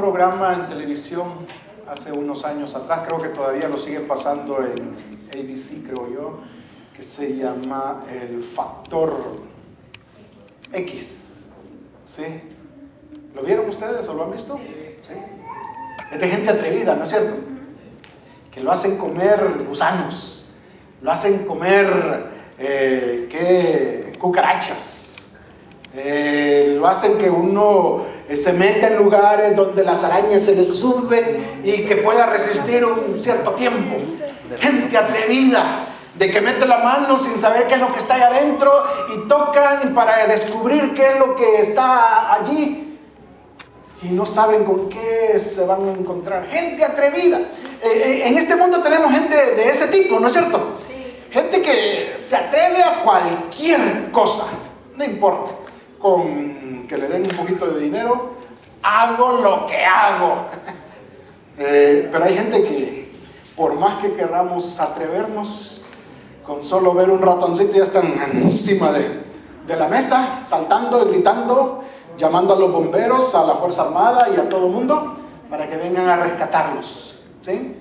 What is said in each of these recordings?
programa en televisión hace unos años atrás, creo que todavía lo siguen pasando en ABC, creo yo, que se llama El Factor X. ¿Sí? ¿Lo vieron ustedes o lo han visto? ¿Sí? Es de gente atrevida, ¿no es cierto? Que lo hacen comer gusanos, lo hacen comer cucarachas, lo hacen que uno se meta en lugares donde las arañas se les suben y que pueda resistir un cierto tiempo. Gente atrevida, de que mete la mano sin saber qué es lo que está ahí adentro y tocan para descubrir qué es lo que está allí y no saben con qué se van a encontrar. Gente atrevida. En este mundo tenemos gente de ese tipo, ¿no es cierto? Gente que se atreve a cualquier cosa, no importa, con que le den un poquito de dinero, hago lo que hago. Pero hay gente que, por más que queramos atrevernos, con solo ver un ratoncito ya están encima de la mesa, saltando y gritando, llamando a los bomberos, a la Fuerza Armada y a todo el mundo para que vengan a rescatarlos. ¿Sí?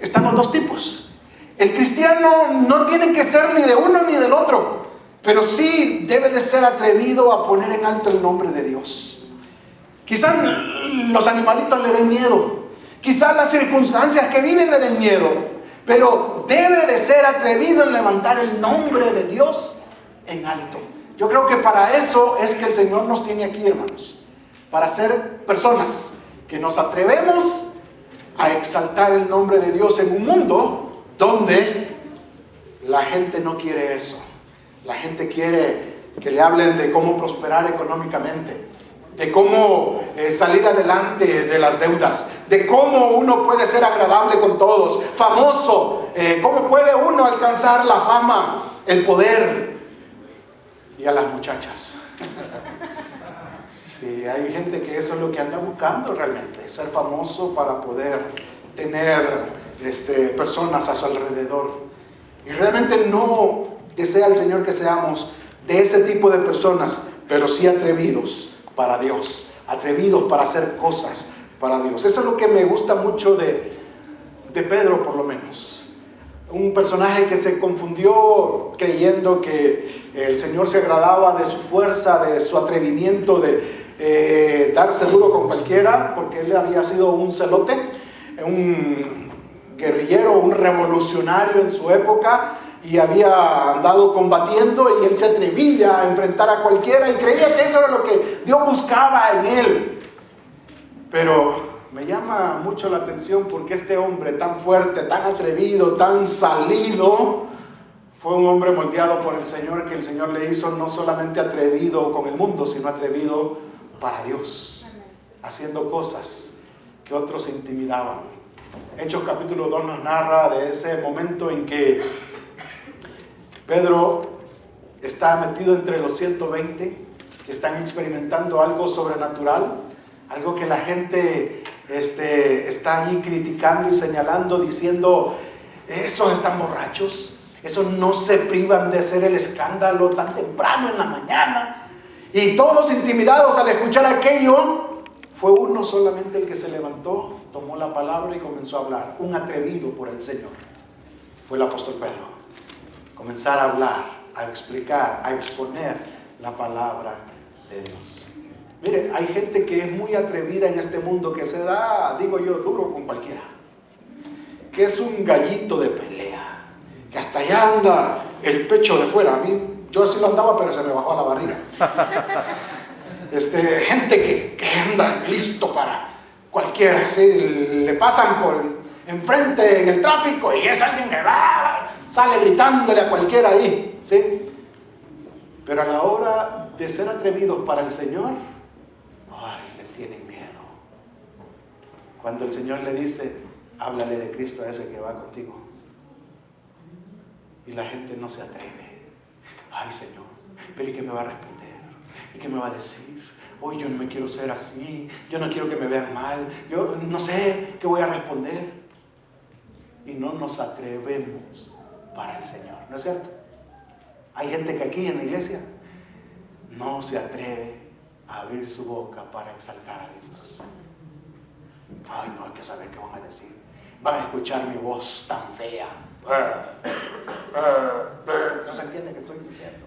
Están los dos tipos. El cristiano no tiene que ser ni de uno ni del otro, pero sí debe de ser atrevido a poner en alto el nombre de Dios. Quizás los animalitos le den miedo, quizás las circunstancias que viven le den miedo, pero debe de ser atrevido en levantar el nombre de Dios en alto. Yo creo que para eso es que el Señor nos tiene aquí, hermanos, para ser personas que nos atrevemos a exaltar el nombre de Dios en un mundo donde la gente no quiere eso. La gente quiere que le hablen de cómo prosperar económicamente, de cómo salir adelante de las deudas, de cómo uno puede ser agradable con todos, famoso, cómo puede uno alcanzar la fama, el poder. Y a las muchachas. Sí, hay gente que eso es lo que anda buscando realmente, ser famoso para poder tener personas a su alrededor. Y realmente no desea el Señor que seamos de ese tipo de personas, pero sí atrevidos para Dios, atrevidos para hacer cosas para Dios. Eso es lo que me gusta mucho de Pedro, por lo menos. Un personaje que se confundió creyendo que el Señor se agradaba de su fuerza, de su atrevimiento, de darse duro con cualquiera, porque él había sido un celote, un guerrillero, un revolucionario en su época, y había andado combatiendo, y él se atrevía a enfrentar a cualquiera y creía que eso era lo que Dios buscaba en él. Pero me llama mucho la atención porque este hombre tan fuerte, tan atrevido, tan salido, fue un hombre moldeado por el Señor, que el Señor le hizo no solamente atrevido con el mundo, sino atrevido para Dios, haciendo cosas que otros se intimidaban. Hechos capítulo 2 nos narra de ese momento en que Pedro está metido entre los 120 que están experimentando algo sobrenatural, algo que la gente está ahí criticando y señalando, diciendo: esos están borrachos, esos no se privan de hacer el escándalo tan temprano en la mañana. Y todos intimidados al escuchar aquello, fue uno solamente el que se levantó, tomó la palabra y comenzó a hablar. Un atrevido por el Señor fue el apóstol Pedro. Comenzar a hablar, a explicar, a exponer la palabra de Dios. Mire, hay gente que es muy atrevida en este mundo, que se da, digo yo, duro con cualquiera, que es un gallito de pelea, que hasta allá anda el pecho de fuera. A mí, yo así lo andaba, pero se me bajó a la barriga. Gente que anda listo para cualquiera, ¿sí? Le pasan por enfrente en el tráfico y es alguien que sale gritándole a cualquiera ahí, ¿sí? Pero a la hora de ser atrevidos para el Señor, le tienen miedo. Cuando el Señor le dice: háblale de Cristo a ese que va contigo, y la gente no se atreve. Ay, Señor, pero ¿y qué me va a responder? ¿Y qué me va a decir? Hoy yo no me quiero ser así, yo no quiero que me vean mal, yo no sé qué voy a responder. Y no nos atrevemos para el Señor, ¿no es cierto? Hay gente que aquí en la iglesia no se atreve a abrir su boca para exaltar a Dios. Ay, no hay que saber qué van a decir. Van a escuchar mi voz tan fea. No se entiende qué estoy diciendo.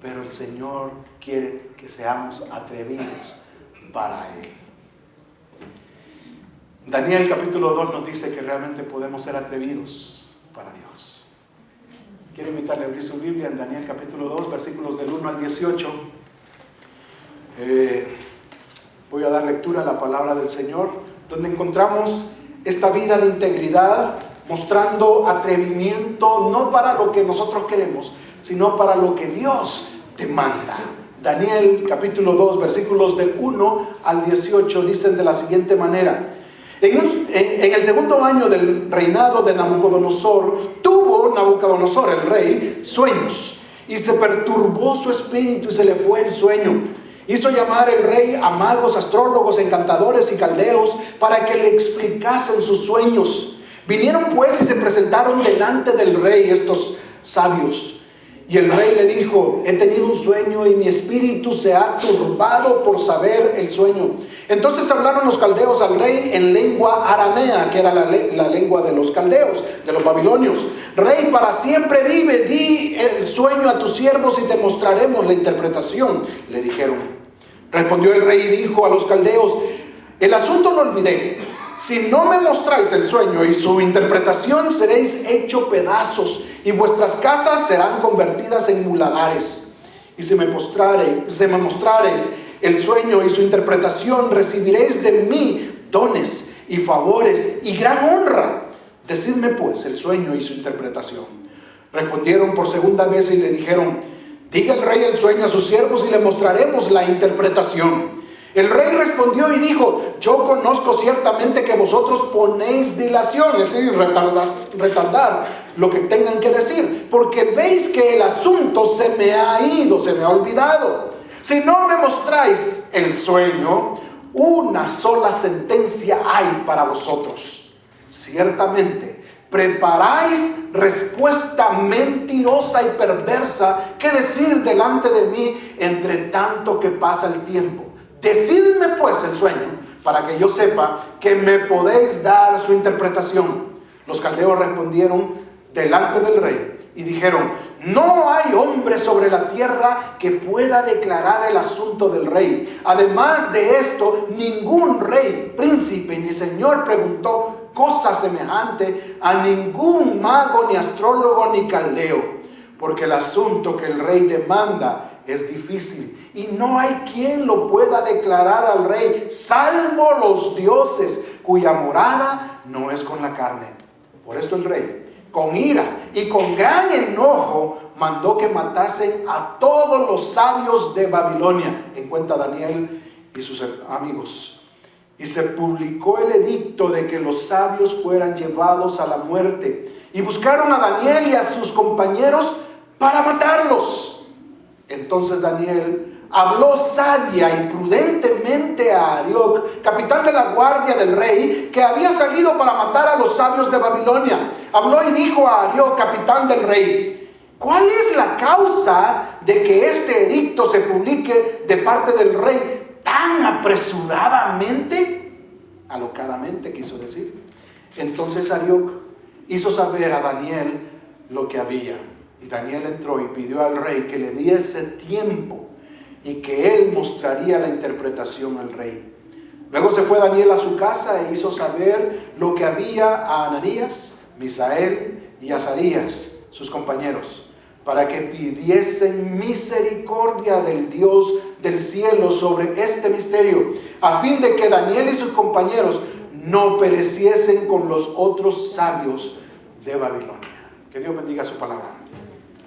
Pero el Señor quiere que seamos atrevidos para Él. Daniel capítulo 2 nos dice que realmente podemos ser atrevidos para Dios. Quiero invitarle a abrir su Biblia en Daniel capítulo 2, versículos del 1 al 18. Voy a dar lectura a la palabra del Señor, donde encontramos esta vida de integridad, mostrando atrevimiento, no para lo que nosotros queremos, sino para lo que Dios demanda. Daniel capítulo 2, versículos del 1 al 18 dicen de la siguiente manera: en el segundo año del reinado de Nabucodonosor, tuvo Nabucodonosor el rey sueños, y se perturbó su espíritu y se le fue el sueño. Hizo llamar el rey a magos, astrólogos, encantadores y caldeos para que le explicasen sus sueños. Vinieron pues y se presentaron delante del rey estos sabios. Y el rey le dijo: he tenido un sueño y mi espíritu se ha turbado por saber el sueño. Entonces hablaron los caldeos al rey en lengua aramea, que era la lengua de los caldeos, de los babilonios. Rey, para siempre vive, di el sueño a tus siervos y te mostraremos la interpretación, le dijeron. Respondió el rey y dijo a los caldeos: el asunto lo olvidé. Si no me mostráis el sueño y su interpretación, seréis hecho pedazos y vuestras casas serán convertidas en muladares. Y si me mostrareis el sueño y su interpretación, recibiréis de mí dones y favores y gran honra. Decidme pues el sueño y su interpretación. Respondieron por segunda vez y le dijeron: diga el rey el sueño a sus siervos y le mostraremos la interpretación. El rey respondió y dijo: yo conozco ciertamente que vosotros ponéis dilación, es decir, retardar lo que tengan que decir, porque veis que el asunto se me ha ido, se me ha olvidado. Si no me mostráis el sueño, una sola sentencia hay para vosotros. Ciertamente preparáis respuesta mentirosa y perversa que decir delante de mí entre tanto que pasa el tiempo. Decidme pues el sueño, para que yo sepa que me podéis dar su interpretación. Los caldeos respondieron delante del rey y dijeron: no hay hombre sobre la tierra que pueda declarar el asunto del rey. Además de esto, ningún rey, príncipe ni señor preguntó cosa semejante a ningún mago, ni astrólogo, ni caldeo, porque el asunto que el rey demanda es difícil y no hay quien lo pueda declarar al rey, salvo los dioses, cuya morada no es con la carne. Por esto el rey, con ira y con gran enojo, mandó que matasen a todos los sabios de Babilonia, en cuenta Daniel y sus amigos. Y se publicó el edicto de que los sabios fueran llevados a la muerte. Y buscaron a Daniel y a sus compañeros para matarlos. Entonces Daniel habló sabia y prudentemente a Arioc, capitán de la guardia del rey, que había salido para matar a los sabios de Babilonia. Habló y dijo a Arioc, capitán del rey: ¿cuál es la causa de que este edicto se publique de parte del rey tan apresuradamente? Alocadamente quiso decir. Entonces Arioc hizo saber a Daniel lo que había. Y Daniel entró y pidió al rey que le diese tiempo y que él mostraría la interpretación al rey. Luego se fue Daniel a su casa e hizo saber lo que había a Ananías, Misael y Azarías, sus compañeros, para que pidiesen misericordia del Dios del cielo sobre este misterio, a fin de que Daniel y sus compañeros no pereciesen con los otros sabios de Babilonia. Que Dios bendiga su palabra.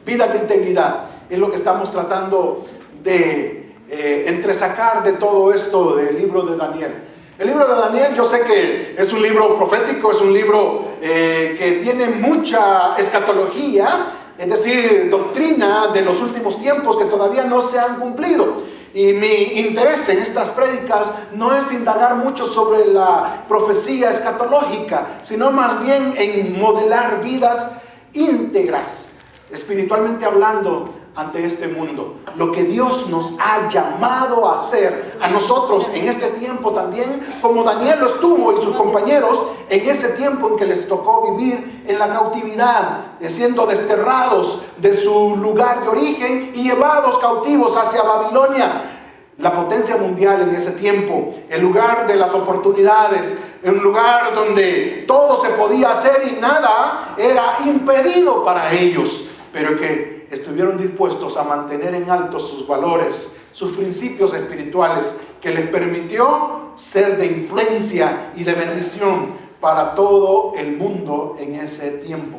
Vida de integridad es lo que estamos tratando de entresacar de todo esto del libro de Daniel. El libro de Daniel, yo sé que es un libro profético, es un libro que tiene mucha escatología, es decir, doctrina de los últimos tiempos que todavía no se han cumplido. Y mi interés en estas prédicas no es indagar mucho sobre la profecía escatológica, sino más bien en modelar vidas íntegras, espiritualmente hablando, ante este mundo. Lo que Dios nos ha llamado a hacer a nosotros en este tiempo también, como Daniel lo estuvo y sus compañeros en ese tiempo en que les tocó vivir en la cautividad, siendo desterrados de su lugar de origen y llevados cautivos hacia Babilonia. La potencia mundial en ese tiempo, el lugar de las oportunidades, un lugar donde todo se podía hacer y nada era impedido para ellos, pero que estuvieron dispuestos a mantener en alto sus valores, sus principios espirituales, que les permitió ser de influencia y de bendición para todo el mundo en ese tiempo.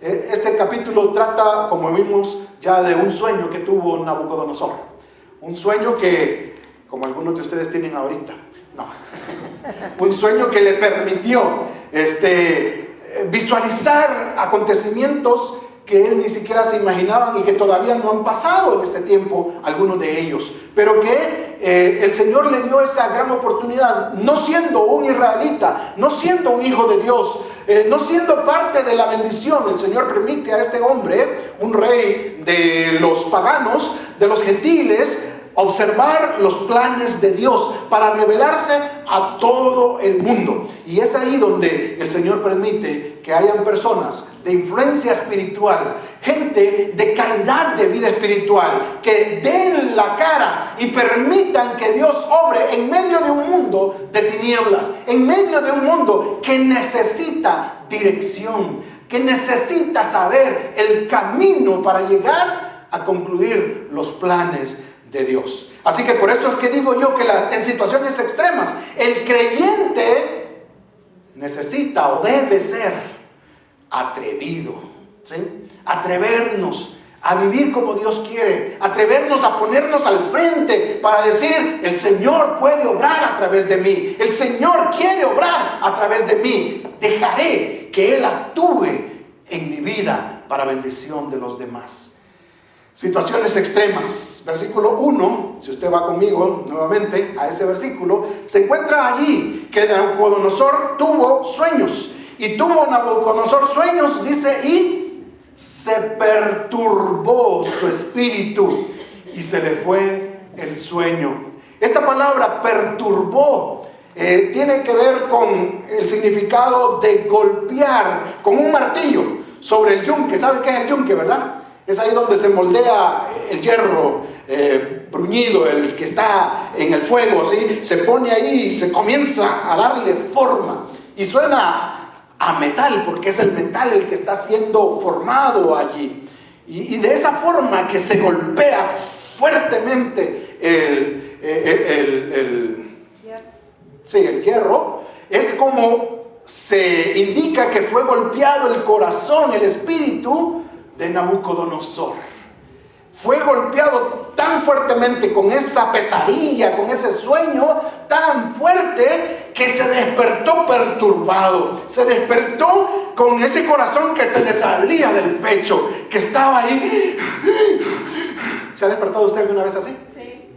Este capítulo trata, como vimos ya, de un sueño que tuvo Nabucodonosor. Un sueño que, como algunos de ustedes tienen ahorita, no. Un sueño que le permitió visualizar acontecimientos que él ni siquiera se imaginaba y que todavía no han pasado en este tiempo, algunos de ellos. Pero que el Señor le dio esa gran oportunidad, no siendo un israelita, no siendo un hijo de Dios, no siendo parte de la bendición. El Señor permite a este hombre, un rey de los paganos, de los gentiles, observar los planes de Dios para revelarse a todo el mundo. Y es ahí donde el Señor permite que hayan personas de influencia espiritual, gente de calidad de vida espiritual, que den la cara y permitan que Dios obre en medio de un mundo de tinieblas, en medio de un mundo que necesita dirección, que necesita saber el camino para llegar a concluir los planes de Dios. Así que por eso es que digo yo que en situaciones extremas el creyente necesita o debe ser atrevido, ¿sí? Atrevernos a vivir como Dios quiere, atrevernos a ponernos al frente para decir: el Señor puede obrar a través de mí, el Señor quiere obrar a través de mí, dejaré que Él actúe en mi vida para bendición de los demás. Situaciones extremas. Versículo 1, si usted va conmigo nuevamente a ese versículo, se encuentra allí que Nabucodonosor tuvo sueños. Y tuvo Nabucodonosor sueños, dice, y se perturbó su espíritu y se le fue el sueño. Esta palabra perturbó tiene que ver con el significado de golpear con un martillo sobre el yunque. ¿Sabe qué es el yunque, verdad? Es ahí donde se moldea el hierro bruñido, el que está en el fuego, ¿sí? Se pone ahí y se comienza a darle forma. Y suena a metal, porque es el metal el que está siendo formado allí. Y de esa forma que se golpea fuertemente el hierro, es como se indica que fue golpeado el corazón, el espíritu de Nabucodonosor. Fue golpeado tan fuertemente con esa pesadilla, con ese sueño tan fuerte, que se despertó perturbado. Se despertó con ese corazón que se le salía del pecho, que estaba ahí. ¿Se ha despertado usted alguna vez así? Sí.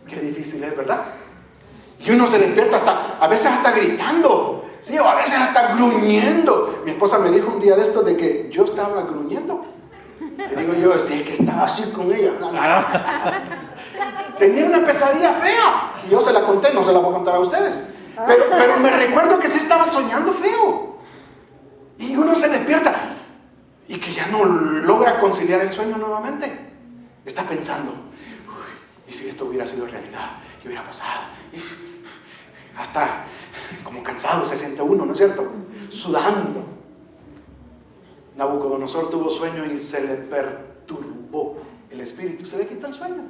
Qué difícil es, ¿verdad? Y uno se despierta a veces hasta gritando, sí, o a veces hasta gruñendo. Mi esposa me dijo un día de esto de que yo estaba gruñendo. Le digo yo, sí, es que estaba así con ella. No. Tenía una pesadilla fea. Y yo se la conté, no se la voy a contar a ustedes. Pero me recuerdo que sí estaba soñando feo. Y uno se despierta y que ya no logra conciliar el sueño nuevamente. Está pensando, ¿y si esto hubiera sido realidad? ¿Qué hubiera pasado? Hasta como cansado se siente uno, ¿no es cierto? Sudando. Nabucodonosor tuvo sueño y se le perturbó el espíritu, se le quitó el sueño,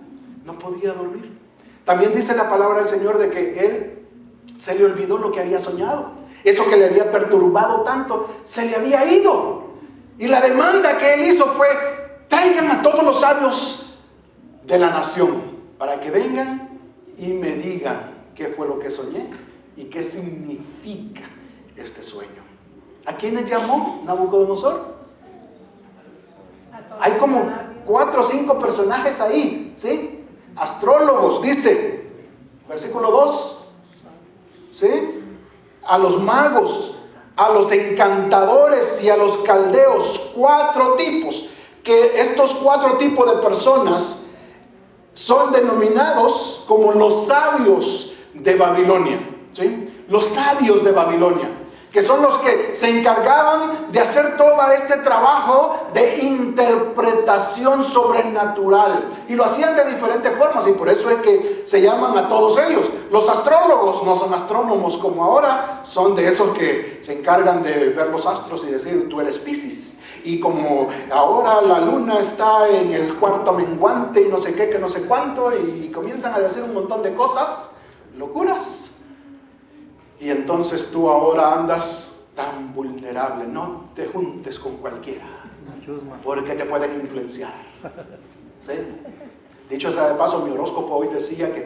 no podía dormir. También dice la palabra del Señor de que él se le olvidó lo que había soñado. Eso que le había perturbado tanto se le había ido. Y la demanda que él hizo fue: traigan a todos los sabios de la nación para que vengan y me digan qué fue lo que soñé y qué significa este sueño. ¿A quiénes llamó Nabucodonosor? Hay como 4 o 5 personajes ahí, ¿sí? Astrólogos, dice, versículo 2, ¿sí? A los magos, a los encantadores y a los caldeos, 4 tipos que estos 4 tipos de personas son denominados como los sabios de Babilonia, ¿sí? Los sabios de Babilonia, que son los que se encargaban de hacer todo este trabajo de interpretación sobrenatural. Y lo hacían de diferentes formas, y por eso es que se llaman a todos ellos. Los astrólogos no son astrónomos como ahora, son de esos que se encargan de ver los astros y decir, tú eres Piscis. Y como ahora la luna está en el cuarto menguante y no sé qué, que no sé cuánto, y comienzan a decir un montón de cosas, locuras. Y entonces tú ahora andas tan vulnerable. No te juntes con cualquiera, porque te pueden influenciar, ¿sí? Dicho sea de paso, mi horóscopo hoy decía que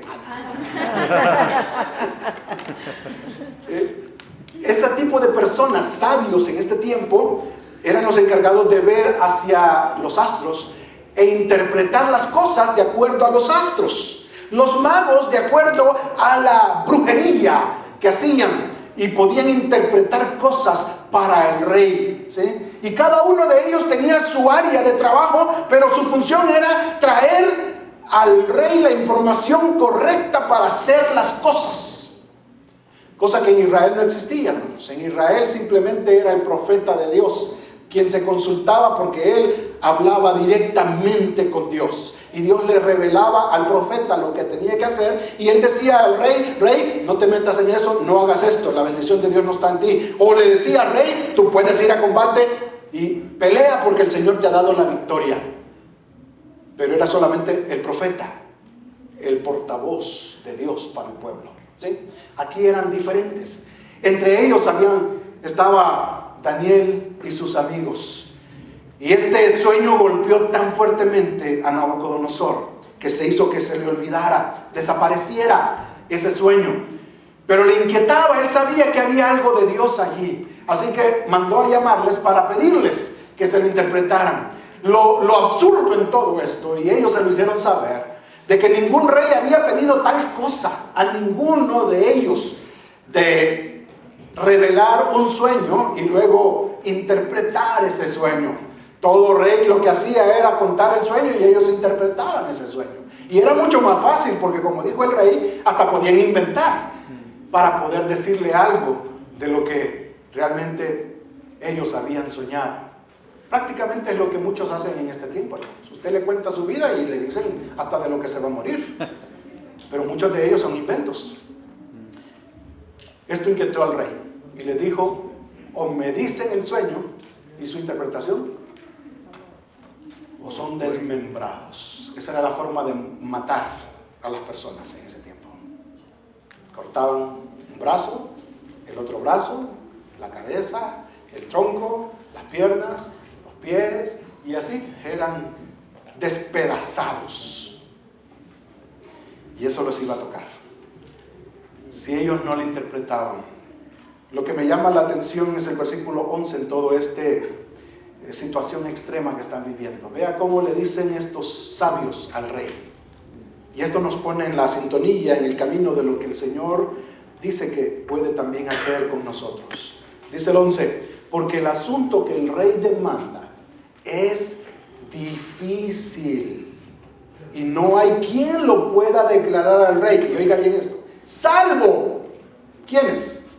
ese tipo de personas sabios en este tiempo eran los encargados de ver hacia los astros e interpretar las cosas de acuerdo a los astros. Los magos, de acuerdo a la brujería que hacían, y podían interpretar cosas para el rey, ¿sí? Y cada uno de ellos tenía su área de trabajo, pero su función era traer al rey la información correcta para hacer las cosas. Cosa que en Israel no existía, hermanos. En Israel simplemente era el profeta de Dios quien se consultaba, porque él hablaba directamente con Dios. Y Dios le revelaba al profeta lo que tenía que hacer. Y él decía al rey, rey, no te metas en eso, no hagas esto, la bendición de Dios no está en ti. O le decía, rey, tú puedes ir a combate y pelea porque el Señor te ha dado la victoria. Pero era solamente el profeta, el portavoz de Dios para el pueblo, ¿sí? Aquí eran diferentes. Entre ellos estaba Daniel y sus amigos. Y este sueño golpeó tan fuertemente a Nabucodonosor que se hizo que se le olvidara, desapareciera ese sueño. Pero le inquietaba, él sabía que había algo de Dios allí. Así que mandó a llamarles para pedirles que se lo interpretaran. Lo absurdo en todo esto, y ellos se lo hicieron saber, de que ningún rey había pedido tal cosa a ninguno de ellos, de revelar un sueño y luego interpretar ese sueño. Todo rey lo que hacía era contar el sueño y ellos interpretaban ese sueño. Y era mucho más fácil porque, como dijo el rey, hasta podían inventar para poder decirle algo de lo que realmente ellos habían soñado. Prácticamente es lo que muchos hacen en este tiempo, hermanos. Usted le cuenta su vida y le dicen hasta de lo que se va a morir. Pero muchos de ellos son inventos. Esto inquietó al rey y le dijo, o me dicen el sueño y su interpretación, o son desmembrados. Esa era la forma de matar a las personas en ese tiempo. Cortaban un brazo, el otro brazo, la cabeza, el tronco, las piernas, los pies, y así eran despedazados. Y eso los iba a tocar si ellos no lo interpretaban. Lo que me llama la atención es el versículo 11 en todo situación extrema que están viviendo. Vea cómo le dicen estos sabios al rey. Y esto nos pone en la sintonía, en el camino de lo que el Señor dice que puede también hacer con nosotros. Dice el 11, porque el asunto que el rey demanda es difícil y no hay quien lo pueda declarar al rey. Y oiga bien esto, salvo, ¿quiénes?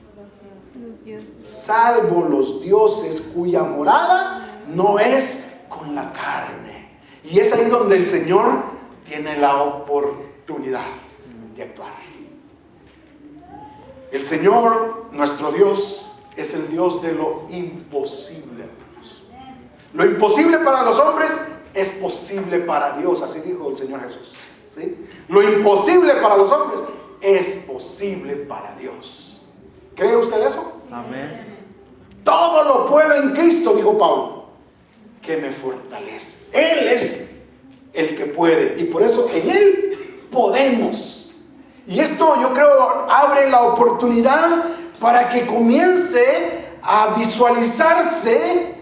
Salvo los dioses cuya morada no es con la carne. Y es ahí donde el Señor tiene la oportunidad de actuar. El Señor, nuestro Dios, es el Dios de lo imposible, hermanos. Lo imposible para los hombres es posible para Dios, así dijo el Señor Jesús, ¿sí? Lo imposible para los hombres es posible para Dios. ¿Cree usted eso? Amén. Todo lo puedo en Cristo, dijo Pablo, que me fortalece. Él es el que puede, y por eso en Él podemos. Y esto, yo creo, abre la oportunidad para que comience a visualizarse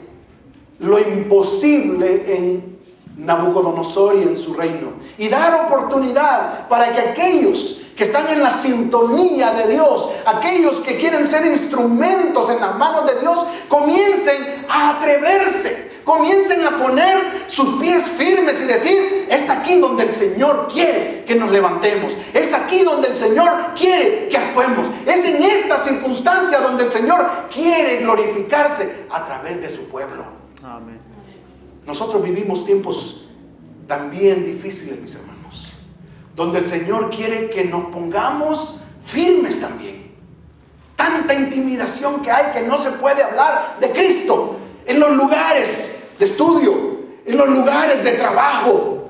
lo imposible en Nabucodonosor y en su reino, y dar oportunidad para que aquellos que están en la sintonía de Dios, aquellos que quieren ser instrumentos en las manos de Dios, comiencen a atreverse. Comiencen a poner sus pies firmes y decir: es aquí donde el Señor quiere que nos levantemos. Es aquí donde el Señor quiere que actuemos. Es en esta circunstancia donde el Señor quiere glorificarse a través de su pueblo. Amén. Nosotros vivimos tiempos también difíciles, mis hermanos, donde el Señor quiere que nos pongamos firmes también. Tanta intimidación que hay, que no se puede hablar de Cristo en los lugares de estudio, en los lugares de trabajo.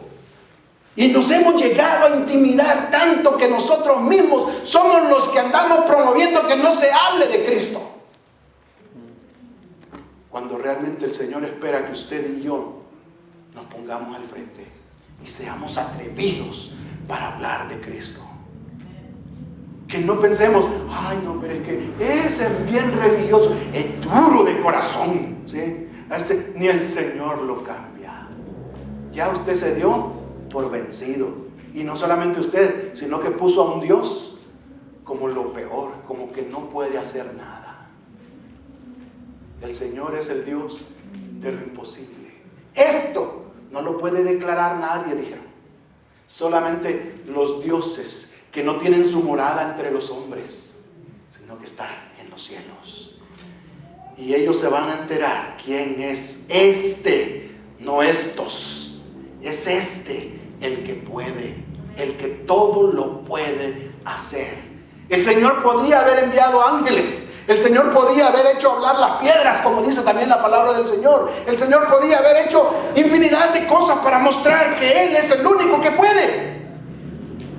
Y nos hemos llegado a intimidar tanto que nosotros mismos somos los que andamos promoviendo que no se hable de Cristo, cuando realmente el Señor espera que usted y yo nos pongamos al frente y seamos atrevidos para hablar de Cristo. Que no pensemos: ay no, pero es que ese es bien religioso, es duro de corazón, ¿sí? Ni el Señor lo cambia. Ya usted se dio por vencido. Y no solamente usted, sino que puso a un Dios como lo peor, como que no puede hacer nada. El Señor es el Dios de lo imposible. Esto no lo puede declarar nadie, dijeron. Solamente los dioses que no tienen su morada entre los hombres, sino que están en los cielos. Y ellos se van a enterar quién es este, no estos. Es este el que puede, el que todo lo puede hacer. El Señor podría haber enviado ángeles. El Señor podía haber hecho hablar las piedras, como dice también la palabra del Señor. El Señor podía haber hecho infinidad de cosas para mostrar que Él es el único que puede.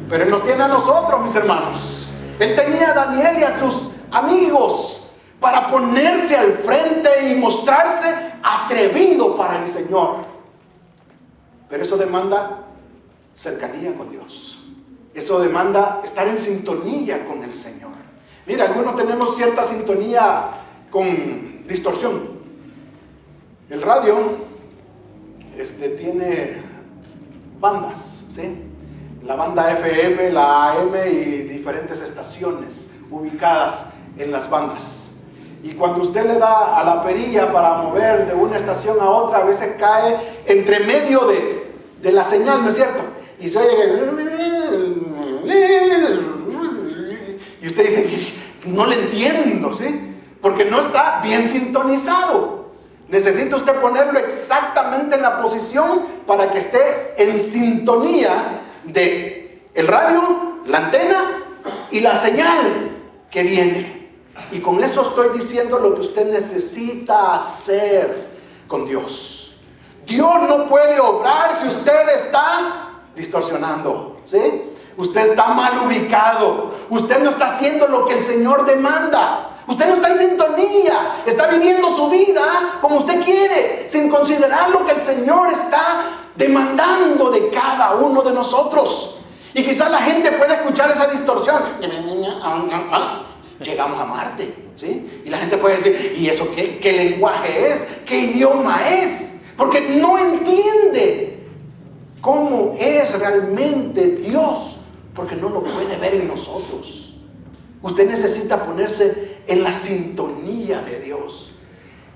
Pero Él nos tiene a nosotros, mis hermanos. Él tenía a Daniel y a sus amigos para ponerse al frente y mostrarse atrevido para el Señor. Pero eso demanda cercanía con Dios. Eso demanda estar en sintonía con el Señor. Mira, algunos tenemos cierta sintonía con distorsión. El radio tiene bandas, ¿sí? La banda FM, la AM y diferentes estaciones ubicadas en las bandas. Y cuando usted le da a la perilla para mover de una estación a otra, a veces cae entre medio de la señal, ¿no es cierto? Y se oye... Y usted dice: no le entiendo, ¿sí? Porque no está bien sintonizado. Necesita usted ponerlo exactamente en la posición para que esté en sintonía de el radio, la antena y la señal que viene. Y con eso estoy diciendo lo que usted necesita hacer con Dios. Dios no puede obrar si usted está distorsionando, ¿sí? Usted está mal ubicado. Usted no está haciendo lo que el Señor demanda. Usted no está en sintonía. Está viviendo su vida como usted quiere, sin considerar lo que el Señor está demandando de cada uno de nosotros. Y quizás la gente pueda escuchar esa distorsión. Llegamos a Marte, ¿sí? Y la gente puede decir: ¿y eso qué lenguaje es? ¿Qué idioma es? Porque no entiende cómo es realmente Dios, porque no lo puede ver en nosotros. Usted necesita ponerse en la sintonía de Dios.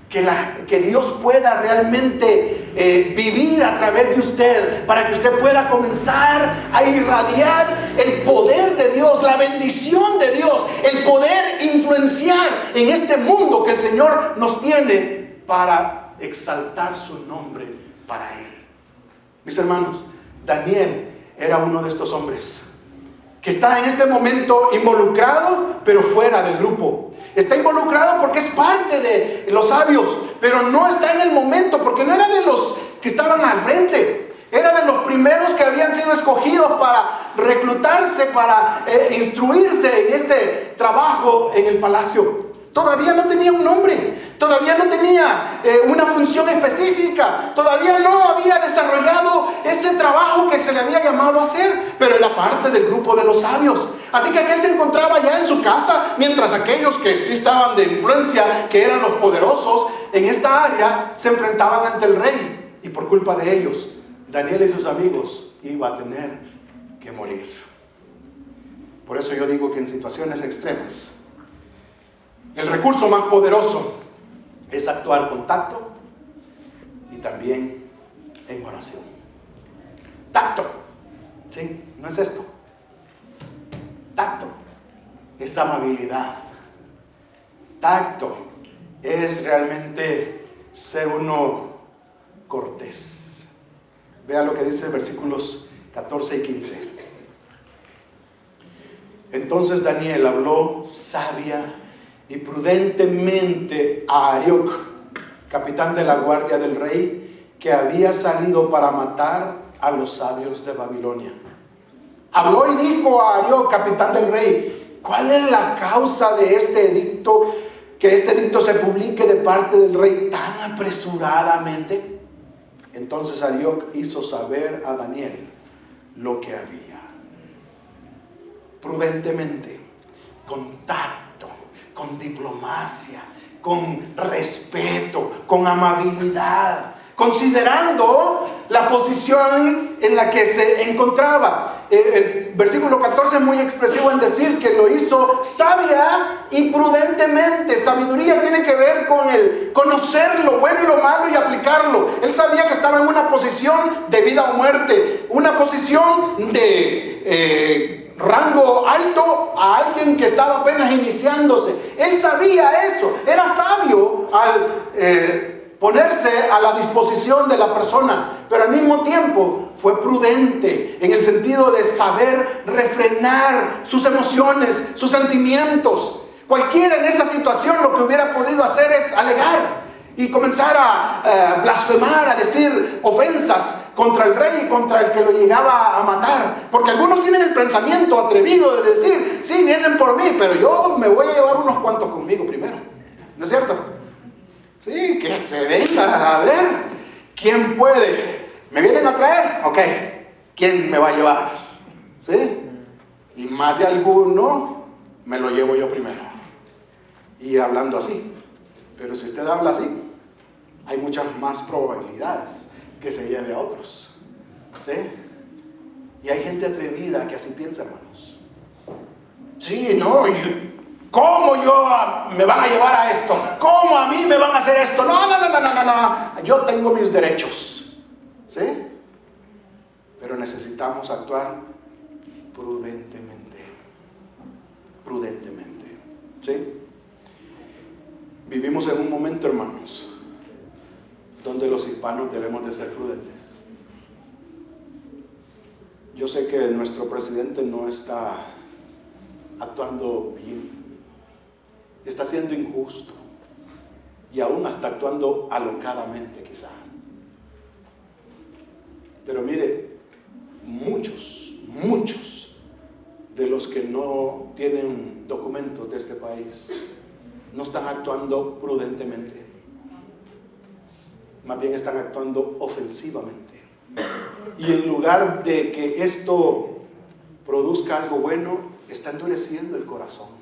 Que Dios pueda realmente vivir a través de usted, para que usted pueda comenzar a irradiar el poder de Dios, la bendición de Dios, el poder influenciar en este mundo que el Señor nos tiene para exaltar su nombre para Él. Mis hermanos, Daniel era uno de estos hombres que está en este momento involucrado, pero fuera del grupo. Está involucrado porque es parte de los sabios, pero no está en el momento, porque no era de los que estaban al frente. Era de los primeros que habían sido escogidos para reclutarse, para instruirse en este trabajo en el palacio. Todavía no tenía un nombre, todavía no tenía una función específica, todavía no había desarrollado ese trabajo que se le había llamado a hacer, pero era parte del grupo de los sabios. Así que aquel se encontraba ya en su casa, mientras aquellos que sí estaban de influencia, que eran los poderosos en esta área, se enfrentaban ante el rey. Y por culpa de ellos, Daniel y sus amigos iban a tener que morir. Por eso yo digo que en situaciones extremas, el recurso más poderoso es actuar con tacto y también en oración. Tacto, ¿sí? No es esto. Tacto es amabilidad. Tacto es realmente ser uno cortés. Vea lo que dice versículos 14 y 15. Entonces Daniel habló sabia y prudentemente a Arioc, capitán de la guardia del rey, que había salido para matar a los sabios de Babilonia. Habló y dijo a Arioc, capitán del rey: ¿cuál es la causa de este edicto, que este edicto se publique de parte del rey tan apresuradamente? Entonces Arioc hizo saber a Daniel lo que había. Prudentemente, con tacto, con diplomacia, con respeto, con amabilidad, considerando la posición en la que se encontraba. El versículo 14 es muy expresivo en decir que lo hizo sabia y prudentemente. Sabiduría tiene que ver con el conocer lo bueno y lo malo y aplicarlo. Él sabía que estaba en una posición de vida o muerte, una posición de rango alto a alguien que estaba apenas iniciándose. Él sabía eso, era sabio al ponerse a la disposición de la persona, pero al mismo tiempo fue prudente en el sentido de saber refrenar sus emociones, sus sentimientos. Cualquiera en esa situación lo que hubiera podido hacer es alegar y comenzar a blasfemar, a decir ofensas contra el rey y contra el que lo llegaba a matar. Porque algunos tienen el pensamiento atrevido de decir: sí, vienen por mí, pero yo me voy a llevar unos cuantos conmigo primero. ¿No es cierto? Sí, que se venga a ver quién puede. ¿Me vienen a traer? Ok, ¿quién me va a llevar? ¿Sí? Y más de alguno me lo llevo yo primero. Y hablando así. Pero si usted habla así, hay muchas más probabilidades que se lleve a otros. ¿Sí? Y hay gente atrevida que así piensa, hermanos. Sí, no, ¿cómo me van a llevar a esto? ¿Cómo a mí me van a hacer esto? No. Yo tengo mis derechos. ¿Sí? Pero necesitamos actuar prudentemente. Prudentemente. ¿Sí? Vivimos en un momento, hermanos, donde los hispanos debemos de ser prudentes. Yo sé que nuestro presidente no está actuando bien. Está siendo injusto y aún está actuando alocadamente quizá. Pero mire, muchos de los que no tienen documentos de este país no están actuando prudentemente. Más bien están actuando ofensivamente. Y en lugar de que esto produzca algo bueno, está endureciendo el corazón.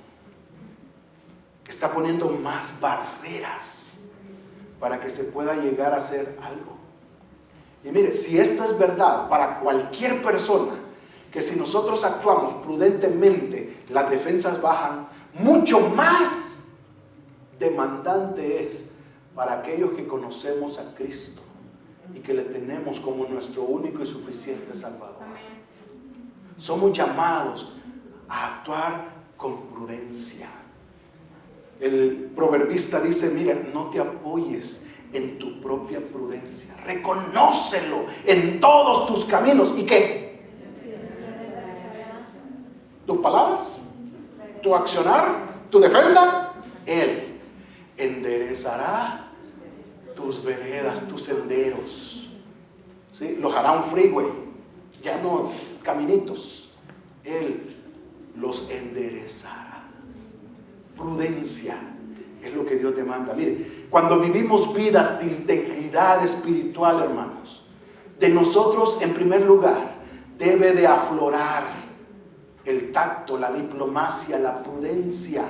Está poniendo más barreras para que se pueda llegar a hacer algo. Y mire, si esto es verdad para cualquier persona, que si nosotros actuamos prudentemente, las defensas bajan, mucho más demandante es para aquellos que conocemos a Cristo y que le tenemos como nuestro único y suficiente Salvador. Somos llamados a actuar con prudencia. El proverbista dice: mira, no te apoyes en tu propia prudencia, reconócelo en todos tus caminos. ¿Y qué? ¿Tus palabras? ¿Tu accionar? ¿Tu defensa? Él enderezará tus veredas, tus senderos. ¿Sí? Los hará un freeway, ya no caminitos. Él los enderezará. Prudencia es lo que Dios demanda. Mire, cuando vivimos vidas de integridad espiritual, hermanos, de nosotros en primer lugar debe de aflorar el tacto, la diplomacia, la prudencia,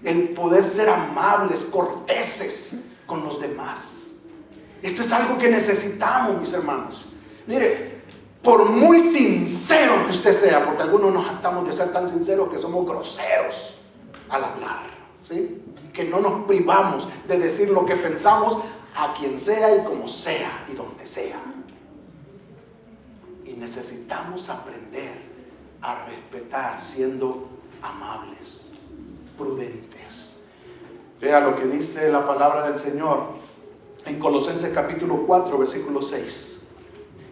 el poder ser amables, corteses con los demás. Esto es algo que necesitamos, mis hermanos. Mire, por muy sincero que usted sea, porque algunos nos jactamos de ser tan sinceros que somos groseros al hablar, ¿sí? Que no nos privamos de decir lo que pensamos a quien sea y como sea y donde sea. Y necesitamos aprender a respetar siendo amables, prudentes. Vea lo que dice la palabra del Señor en Colosenses capítulo 4, versículo 6.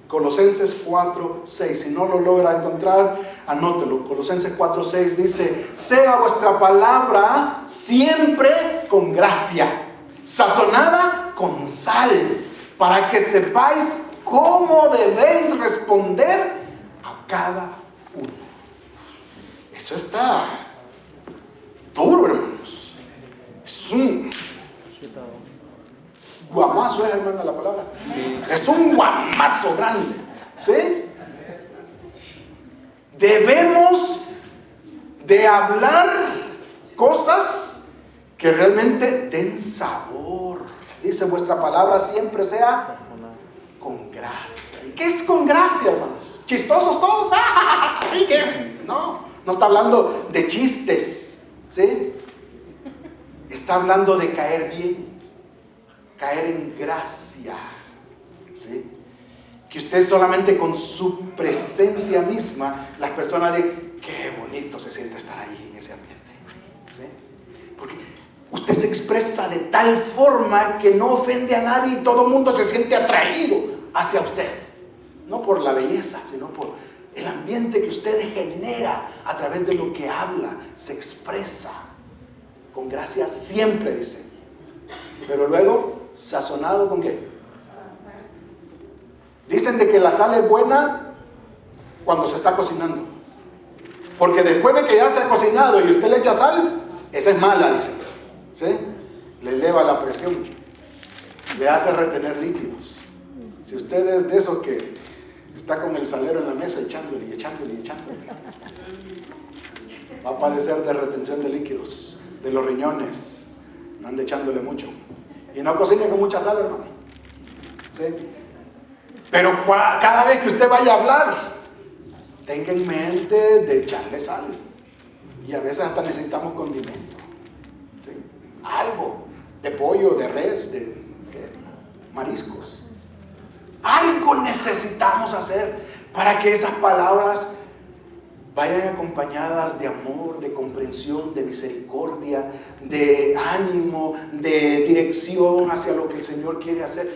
Colosenses 4, 6. Si no lo logra encontrar, anótelo. Colosenses 4, 6 dice: sea vuestra palabra siempre con gracia, sazonada con sal, para que sepáis cómo debéis responder a cada uno. Eso está duro, hermanos. Es un guamazo, ¿es, hermano, la palabra? Sí. Es un guamazo grande, ¿sí? Debemos de hablar cosas que realmente den sabor. Dice: vuestra palabra siempre sea con gracia. ¿Y qué es con gracia, hermanos? ¿Chistosos todos? No está hablando de chistes, ¿sí? Está hablando de caer bien, caer en gracia, ¿sí? Que usted solamente con su presencia misma, las personas digan: qué bonito se siente estar ahí en ese ambiente, ¿sí? Porque usted se expresa de tal forma que no ofende a nadie y todo el mundo se siente atraído hacia usted. No por la belleza, sino por el ambiente que usted genera a través de lo que habla, se expresa con gracia siempre, dice. Pero luego, ¿sazonado con qué? Dicen de que la sal es buena cuando se está cocinando. Porque después de que ya se ha cocinado y usted le echa sal, esa es mala, dicen, ¿sí? Le eleva la presión, le hace retener líquidos. Si usted es de esos que está con el salero en la mesa echándole, va a padecer de retención de líquidos, de los riñones. No ande echándole mucho. Y no cocine con mucha sal, hermano, ¿sí? Pero cada vez que usted vaya a hablar, tenga en mente de echarle sal. Y a veces hasta necesitamos condimento, ¿sí? Algo de pollo, de res, de mariscos. Algo necesitamos hacer para que esas palabras vayan acompañadas de amor, de comprensión, de misericordia, de ánimo, de dirección hacia lo que el Señor quiere hacer.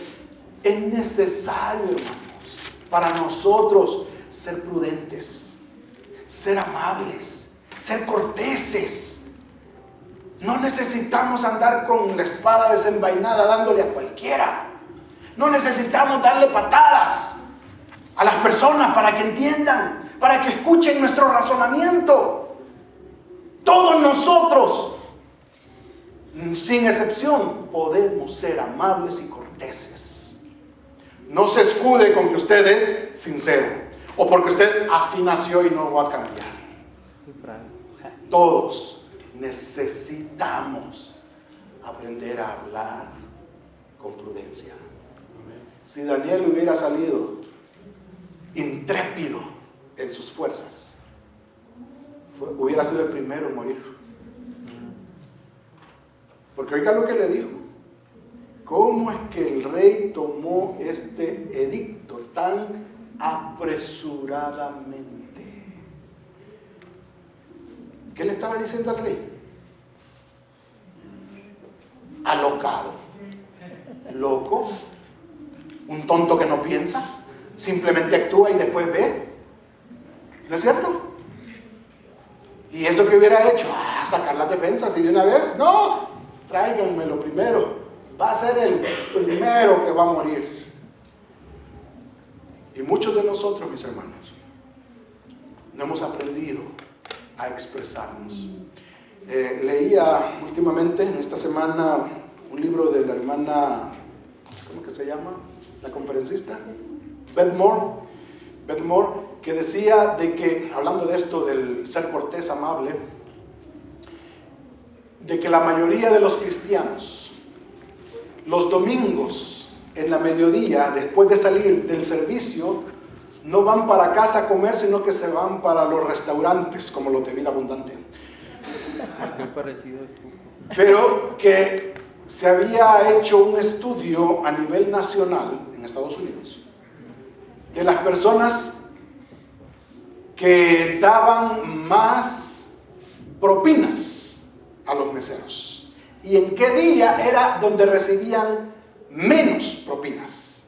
Es necesario, hermanos, para nosotros ser prudentes, ser amables, ser corteses. No necesitamos andar con la espada desenvainada dándole a cualquiera. No necesitamos darle patadas a las personas para que entiendan, para que escuchen nuestro razonamiento. Todos nosotros, sin excepción, podemos ser amables y corteses. No se escude con que usted es sincero o porque usted así nació y no va a cambiar. Todos necesitamos aprender a hablar con prudencia. Si Daniel hubiera salido intrépido en sus fuerzas, hubiera sido el primero en morir. Porque oiga lo que le dijo: ¿cómo es que el rey tomó este edicto tan apresuradamente? ¿Qué le estaba diciendo al rey? Alocado, loco, un tonto que no piensa, simplemente actúa y después ve. ¿No es cierto? ¿Y eso que hubiera hecho? Sacar las defensas y de una vez. No, tráiganmelo primero. Va a ser el primero que va a morir. Y muchos de nosotros, mis hermanos, no hemos aprendido a expresarnos. Leía últimamente, en esta semana, un libro de la hermana, ¿cómo que se llama? La conferencista, Beth Moore, que decía de que, hablando de esto del ser cortés, amable, de que la mayoría de los cristianos, los domingos, en la mediodía, después de salir del servicio, no van para casa a comer, sino que se van para los restaurantes, como los de Vida Abundante. Muy parecido es poco. Pero que se había hecho un estudio a nivel nacional en Estados Unidos de las personas que daban más propinas a los meseros y en qué día era donde recibían menos propinas.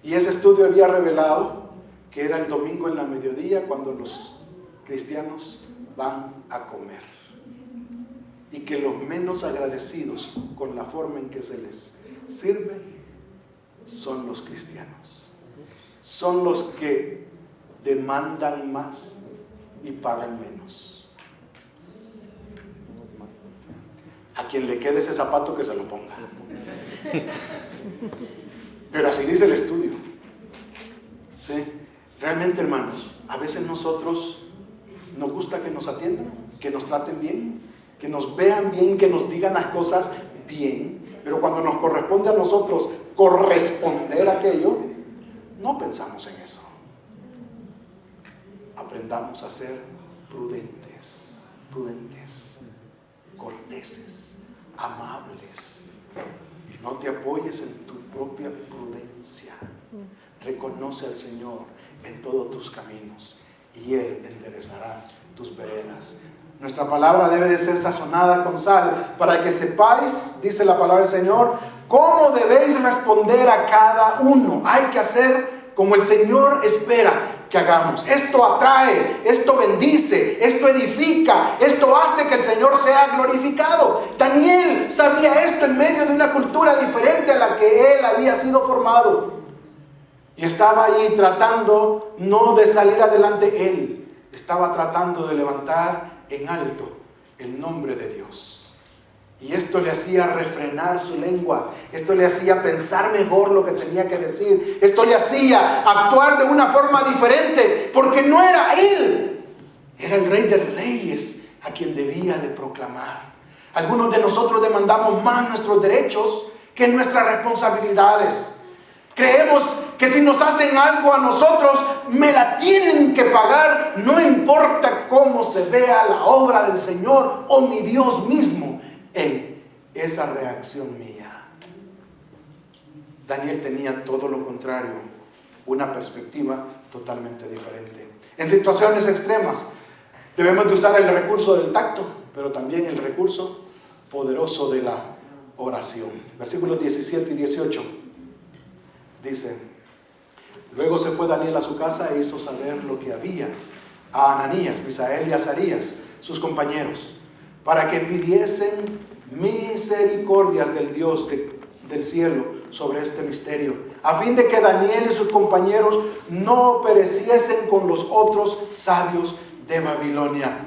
Y ese estudio había revelado que era el domingo en la mediodía cuando los cristianos van a comer, y que los menos agradecidos con la forma en que se les sirve son los cristianos. Son los que demandan más y pagan menos. A quien le quede ese zapato que se lo ponga. Pero así dice el estudio. ¿Sí? Realmente, hermanos, a veces nosotros nos gusta que nos atiendan, que nos traten bien, que nos vean bien, que nos digan las cosas bien, pero cuando nos corresponde a nosotros corresponder a aquello, no pensamos en eso. Aprendamos a ser prudentes, corteses, amables. No te apoyes en tu propia prudencia. Reconoce al Señor en todos tus caminos y Él enderezará tus veredas. Nuestra palabra debe de ser sazonada con sal para que sepáis, dice la palabra del Señor, cómo debéis responder a cada uno. Hay que hacer como el Señor espera que hagamos. Esto atrae, esto bendice, esto edifica, esto hace que el Señor sea glorificado. Daniel sabía esto en medio de una cultura diferente a la que él había sido formado. Y estaba ahí tratando no de salir adelante él, estaba tratando de levantar en alto el nombre de Dios. Y esto le hacía refrenar su lengua, esto le hacía pensar mejor lo que tenía que decir, esto le hacía actuar de una forma diferente, porque no era él, era el Rey de Reyes a quien debía de proclamar. Algunos de nosotros demandamos más nuestros derechos que nuestras responsabilidades. Creemos que si nos hacen algo a nosotros, me la tienen que pagar, no importa cómo se vea la obra del Señor o mi Dios mismo en esa reacción mía. Daniel tenía todo lo contrario, una perspectiva totalmente diferente. En situaciones extremas debemos de usar el recurso del tacto, pero también el recurso poderoso de la oración. Versículos 17 y 18 dice: luego se fue Daniel a su casa e hizo saber lo que había a Ananías, Misael y Azarías, sus compañeros, para que pidiesen misericordias del Dios del cielo sobre este misterio, a fin de que Daniel y sus compañeros no pereciesen con los otros sabios de Babilonia.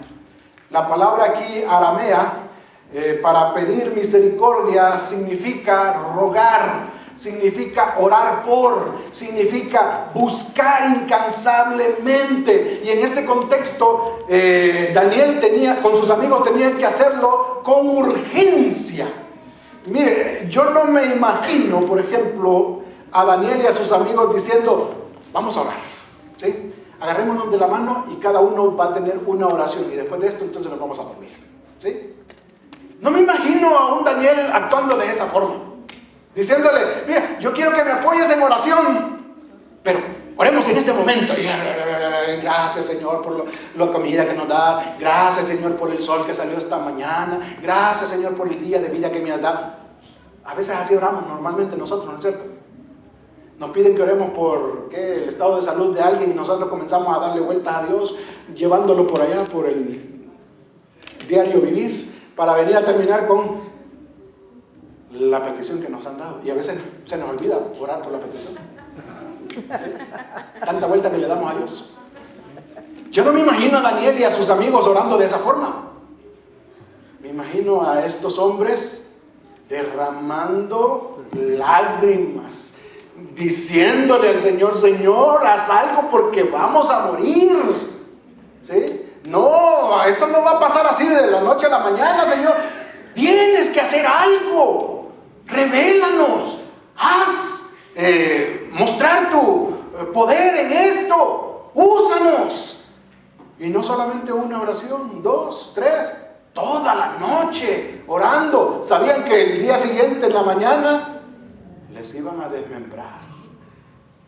La palabra aquí aramea para pedir misericordia significa rogar, significa orar por, significa buscar incansablemente. Y en este contexto, Daniel con sus amigos tenían que hacerlo con urgencia. Mire, yo no me imagino, por ejemplo, a Daniel y a sus amigos diciendo: vamos a orar, ¿sí? Agarrémonos de la mano y cada uno va a tener una oración y después de esto entonces nos vamos a dormir, ¿sí? No me imagino a un Daniel actuando de esa forma, diciéndole: mira, yo quiero que me apoyes en oración, pero oremos en este momento. Gracias, Señor, por la comida que nos da. Gracias, Señor, por el sol que salió esta mañana. Gracias, Señor, por el día de vida que me has dado. A veces así oramos normalmente nosotros, ¿no es cierto? Nos piden que oremos por el estado de salud de alguien y nosotros comenzamos a darle vueltas a Dios, llevándolo por allá, por el diario vivir, para venir a terminar con la petición que nos han dado. Y a veces se nos olvida orar por la petición, ¿sí? Tanta vuelta que le damos a Dios. Yo no me imagino a Daniel y a sus amigos orando de esa forma. Me imagino a estos hombres derramando lágrimas, diciéndole al Señor: Señor, haz algo porque vamos a morir, ¿sí? No, esto no va a pasar así de la noche a la mañana, Señor. Tienes que hacer algo. Revélanos, haz mostrar tu poder en esto, úsanos. Y no solamente una oración, 2, 3, toda la noche orando, sabían que el día siguiente en la mañana les iban a desmembrar,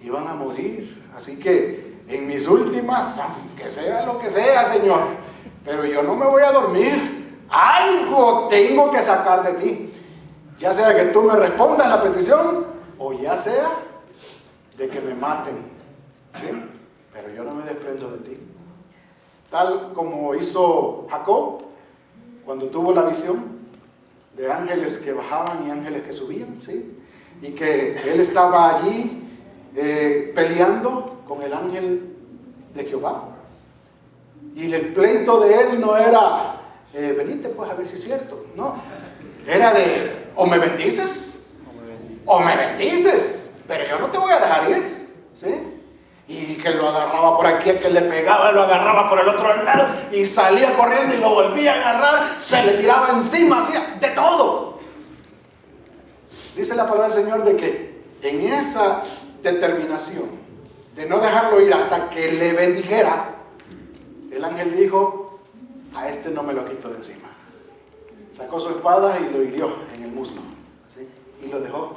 iban a morir. Así que en mis últimas, aunque sea lo que sea, Señor, pero yo no me voy a dormir. Algo tengo que sacar de ti. Ya sea que tú me respondas la petición, o ya sea de que me maten. ¿Sí? Pero yo no me desprendo de ti. Tal como hizo Jacob cuando tuvo la visión de ángeles que bajaban y ángeles que subían, ¿sí? Y que él estaba allí peleando con el ángel de Jehová. Y el pleito de él no era, venite pues a ver si es cierto. No, era de, o me bendices, o me bendices, pero yo no te voy a dejar ir, ¿sí? Y que lo agarraba por aquí, que le pegaba, lo agarraba por el otro lado y salía corriendo y lo volvía a agarrar, se le tiraba encima, hacía de todo. Dice la palabra del Señor de que en esa determinación de no dejarlo ir hasta que le bendijera, el ángel dijo, a este no me lo quito de encima. Sacó su espada y lo hirió en el muslo, ¿sí? Y lo dejó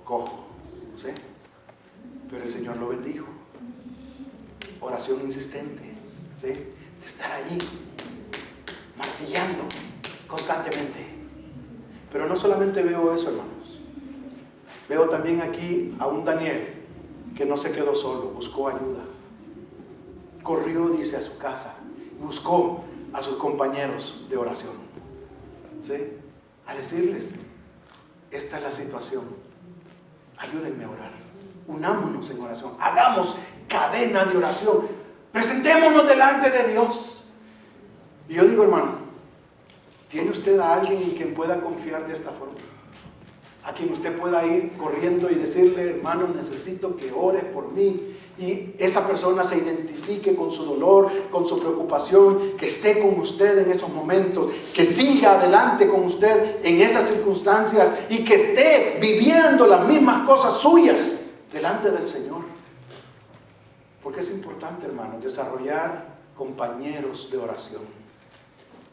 cojo, ¿sí? Pero el Señor lo bendijo. Oración insistente, ¿sí? De estar allí, martillando constantemente. Pero no solamente veo eso, hermanos. Veo también aquí a un Daniel que no se quedó solo, buscó ayuda. Corrió, dice, a su casa, buscó a sus compañeros de oración, ¿sí? A decirles, esta es la situación, ayúdenme a orar. Unámonos en oración, hagamos cadena de oración, presentémonos delante de Dios. Y yo digo, hermano, ¿tiene usted a alguien en quien pueda confiar de esta forma? A quien usted pueda ir corriendo y decirle, hermano, necesito que ores por mí. Y esa persona se identifique con su dolor, con su preocupación, que esté con usted en esos momentos, que siga adelante con usted en esas circunstancias y que esté viviendo las mismas cosas suyas delante del Señor. Porque es importante, hermanos, desarrollar compañeros de oración.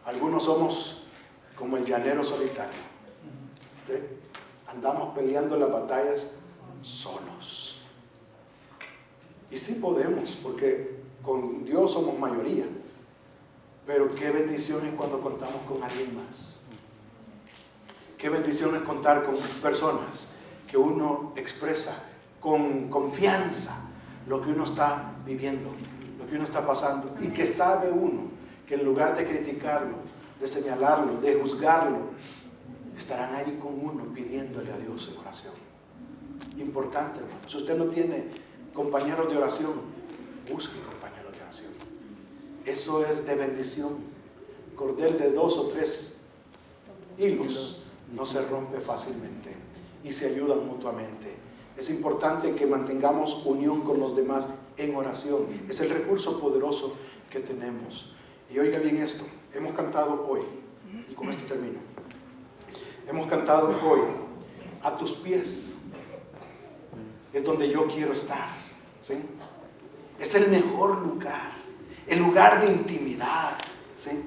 Algunos somos como el llanero solitario, ¿sí? Andamos peleando las batallas solos. Y sí podemos, porque con Dios somos mayoría. Pero qué bendiciones cuando contamos con alguien más. Qué bendiciones contar con personas que uno expresa con confianza lo que uno está viviendo, lo que uno está pasando, y que sabe uno que en lugar de criticarlo, de señalarlo, de juzgarlo, estarán ahí con uno pidiéndole a Dios en oración. Importante, hermano. Si usted no tiene compañeros de oración, busque compañeros de oración. Eso es de bendición. Cordel de 2 o 3 hilos no se rompe fácilmente y se ayudan mutuamente. Es importante que mantengamos unión con los demás en oración. Es el recurso poderoso que tenemos. Y oiga bien esto, hemos cantado hoy, y con esto termino. Hemos cantado hoy, a tus pies es donde yo quiero estar, ¿sí? Es el mejor lugar, el lugar de intimidad, ¿sí?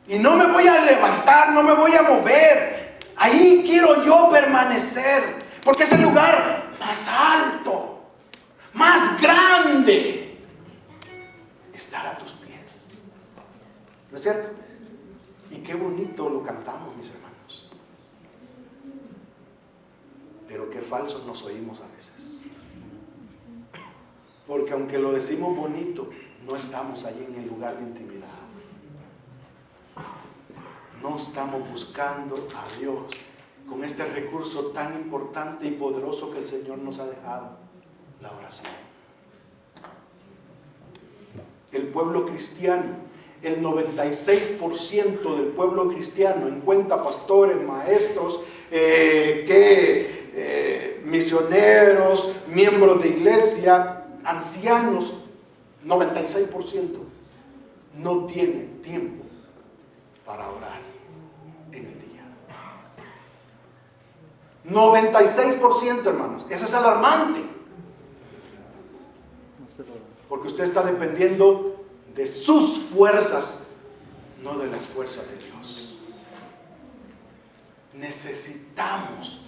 Y no me voy a levantar, no me voy a mover. Ahí quiero yo permanecer, porque es el lugar más alto, más grande. Estar a tus pies. ¿No es cierto? Y qué bonito lo cantamos, mis hermanos. Pero qué falsos nos oímos a veces. Porque aunque lo decimos bonito, no estamos allí en el lugar de intimidad. No estamos buscando a Dios con este recurso tan importante y poderoso que el Señor nos ha dejado, la oración. El pueblo cristiano, el 96% del pueblo cristiano, en cuenta pastores, maestros, misioneros, miembros de iglesia, ancianos, 96% no tiene tiempo para orar en el día. 96%, hermanos. Eso es alarmante. Porque usted está dependiendo de sus fuerzas, no de las fuerzas de Dios. necesitamos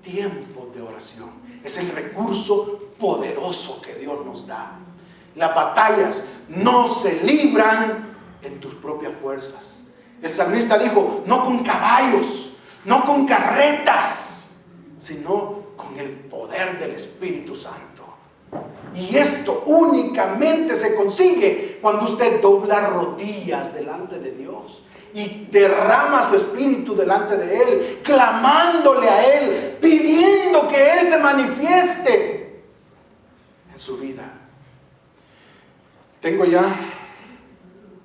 tiempo de oración. Es el recurso poderoso que Dios nos da. Las batallas no se libran en tus propias fuerzas. El salmista dijo, no con caballos, no con carretas, sino con el poder del Espíritu Santo. Y esto únicamente se consigue cuando usted dobla rodillas delante de Dios y derrama su espíritu delante de Él, clamándole a Él, pidiendo que Él se manifieste en su vida. Tengo ya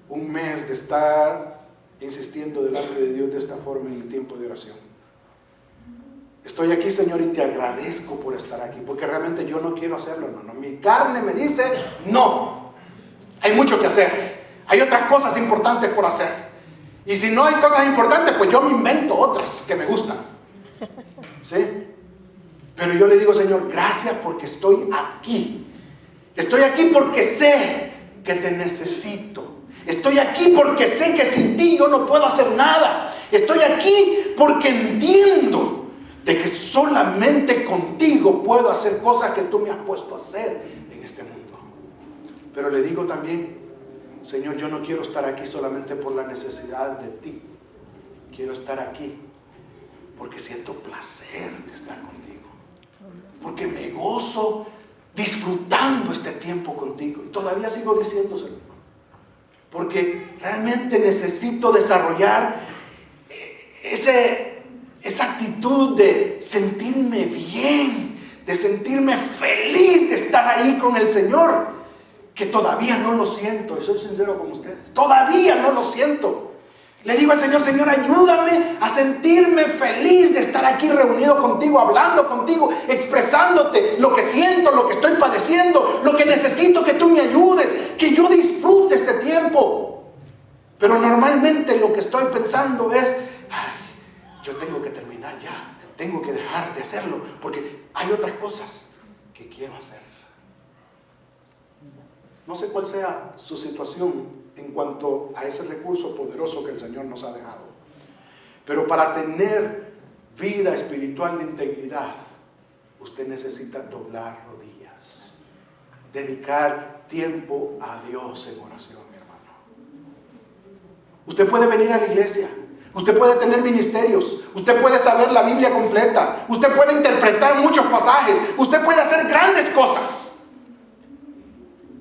un mes de estar insistiendo delante de Dios de esta forma en el tiempo de oración. Estoy aquí, Señor, y te agradezco por estar aquí, porque realmente yo no quiero hacerlo, no. Mi carne me dice, no, hay mucho que hacer, hay otras cosas importantes por hacer. Y si no hay cosas importantes, pues yo me invento otras que me gustan. ¿Sí? Pero yo le digo, Señor, gracias porque estoy aquí. Estoy aquí porque sé que te necesito. Estoy aquí porque sé que sin ti yo no puedo hacer nada. Estoy aquí porque entiendo de que solamente contigo puedo hacer cosas que tú me has puesto a hacer en este mundo. Pero le digo también, Señor, yo no quiero estar aquí solamente por la necesidad de ti. Quiero estar aquí porque siento placer de estar contigo. Porque me gozo disfrutando este tiempo contigo. Y todavía sigo diciéndoselo. Porque realmente necesito desarrollar esa actitud de sentirme bien, de sentirme feliz de estar ahí con el Señor. Que todavía no lo siento, y soy sincero con ustedes, todavía no lo siento. Le digo al Señor, Señor, ayúdame a sentirme feliz de estar aquí reunido contigo, hablando contigo, expresándote lo que siento, lo que estoy padeciendo, lo que necesito que tú me ayudes, que yo disfrute este tiempo. Pero normalmente lo que estoy pensando es, yo tengo que terminar ya, tengo que dejar de hacerlo, porque hay otras cosas que quiero hacer. No sé cuál sea su situación en cuanto a ese recurso poderoso que el Señor nos ha dejado. Pero para tener vida espiritual de integridad, usted necesita doblar rodillas, dedicar tiempo a Dios en oración, mi hermano. Usted puede venir a la iglesia, usted puede tener ministerios, usted puede saber la Biblia completa, usted puede interpretar muchos pasajes, usted puede hacer grandes cosas.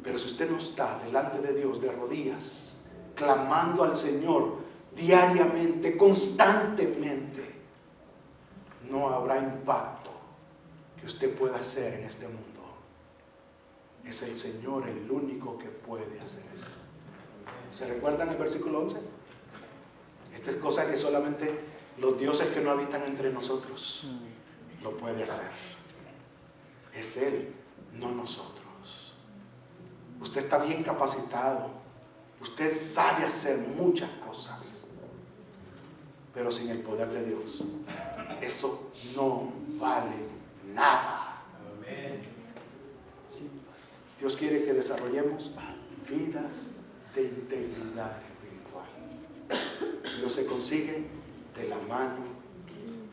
Pero si usted no está delante de Dios de rodillas, clamando al Señor diariamente, constantemente, no habrá impacto que usted pueda hacer en este mundo. Es el Señor el único que puede hacer esto. ¿Se recuerdan el versículo 11? Esta es cosa que solamente los dioses que no habitan entre nosotros lo puede hacer. Es Él, no nosotros. Usted está bien capacitado. Usted sabe hacer muchas cosas. Pero sin el poder de Dios, eso no vale nada. Dios quiere que desarrollemos vidas de integridad espiritual. Dios se consigue de la mano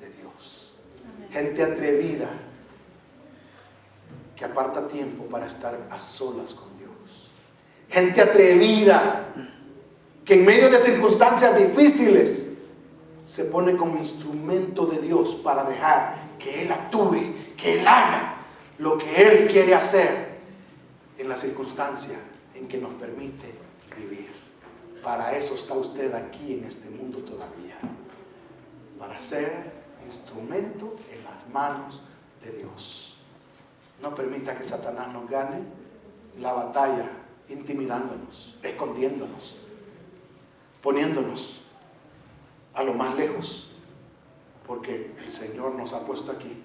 de Dios. Gente atrevida que aparta tiempo para estar a solas con Dios. Gente atrevida que en medio de circunstancias difíciles se pone como instrumento de Dios para dejar que Él actúe, que Él haga lo que Él quiere hacer en la circunstancia en que nos permite vivir. Para eso está usted aquí en este mundo todavía, para ser instrumento en las manos de Dios. No permita que Satanás nos gane la batalla intimidándonos, escondiéndonos, poniéndonos a lo más lejos, porque el Señor nos ha puesto aquí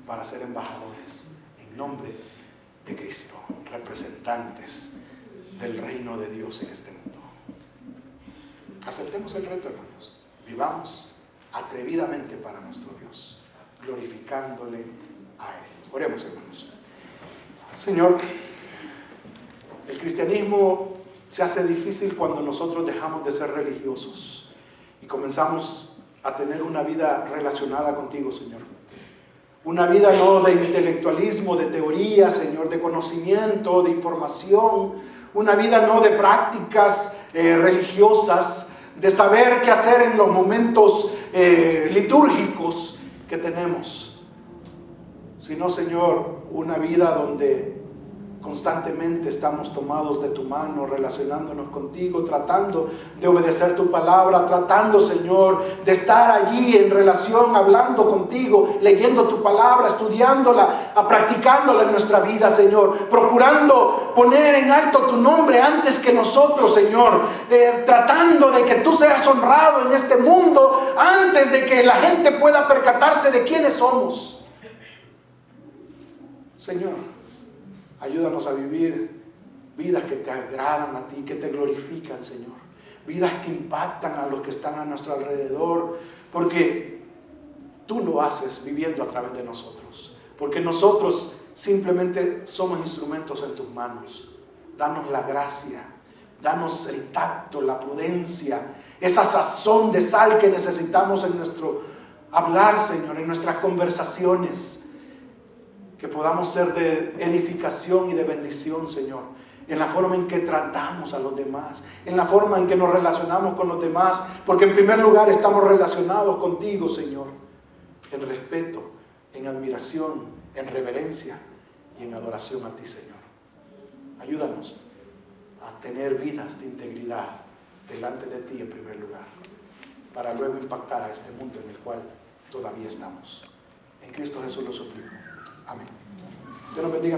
para ser embajadores en nombre de Cristo, representantes del reino de Dios en este mundo. Aceptemos el reto, hermanos. Vivamos atrevidamente para nuestro Dios, glorificándole a Él. Oremos, hermanos. Señor, el cristianismo se hace difícil cuando nosotros dejamos de ser religiosos y comenzamos a tener una vida relacionada contigo, Señor. Una vida no de intelectualismo, de teoría, Señor, de conocimiento, de información. Una vida no de prácticas religiosas, de saber qué hacer en los momentos litúrgicos que tenemos. Sino, Señor, una vida donde constantemente estamos tomados de tu mano, relacionándonos contigo, tratando de obedecer tu palabra, tratando, Señor, de estar allí en relación, hablando contigo, leyendo tu palabra, estudiándola, practicándola en nuestra vida, Señor, procurando poner en alto tu nombre antes que nosotros, Señor, tratando de que tú seas honrado en este mundo antes de que la gente pueda percatarse de quiénes somos. Señor, ayúdanos a vivir vidas que te agradan a ti, que te glorifican, Señor. Vidas que impactan a los que están a nuestro alrededor, porque tú lo haces viviendo a través de nosotros. Porque nosotros simplemente somos instrumentos en tus manos. Danos la gracia, danos el tacto, la prudencia, esa sazón de sal que necesitamos en nuestro hablar, Señor, en nuestras conversaciones. Que podamos ser de edificación y de bendición, Señor, en la forma en que tratamos a los demás, en la forma en que nos relacionamos con los demás, porque en primer lugar estamos relacionados contigo, Señor, en respeto, en admiración, en reverencia y en adoración a ti, Señor. Ayúdanos a tener vidas de integridad delante de ti en primer lugar, para luego impactar a este mundo en el cual todavía estamos. En Cristo Jesús lo suplico. Amén. Dios nos bendiga.